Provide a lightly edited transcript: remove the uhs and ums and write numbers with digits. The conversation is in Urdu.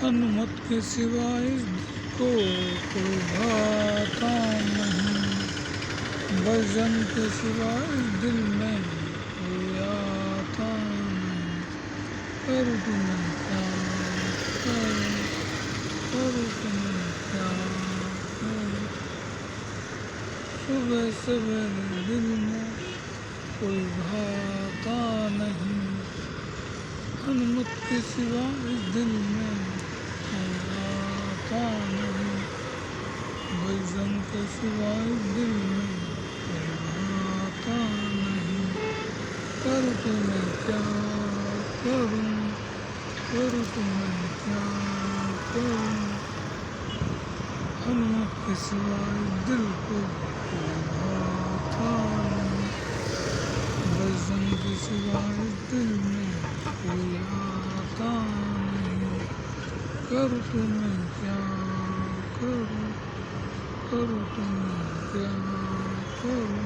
ہنومت کے سوا اس دل کو کوئی بھاتا نہیں، بجرنگ کے سوا اس دل میں کوئی آتا نہیں، کروں تو میں کیا کروں، کروں تو میں کیا کروں، صبح سویرے دل میں کوئی بھاتا نہیں، ہنومت کے سوا اس دل میں کوئی آتا نہیں، بجرنگ کے سوا اس دل میں کوئی بھاتا نہیں، کروں تو میں کیا کروں، کروں تو میں کیا کروں، ہنومت کے سوا اس دل کو کوئی بھاتا نہیں، بجرنگ کے سوا اس دل میں کوئی آتا نہیں، کروں تو میں کیا کروں، کروں تو میں کیا کروں۔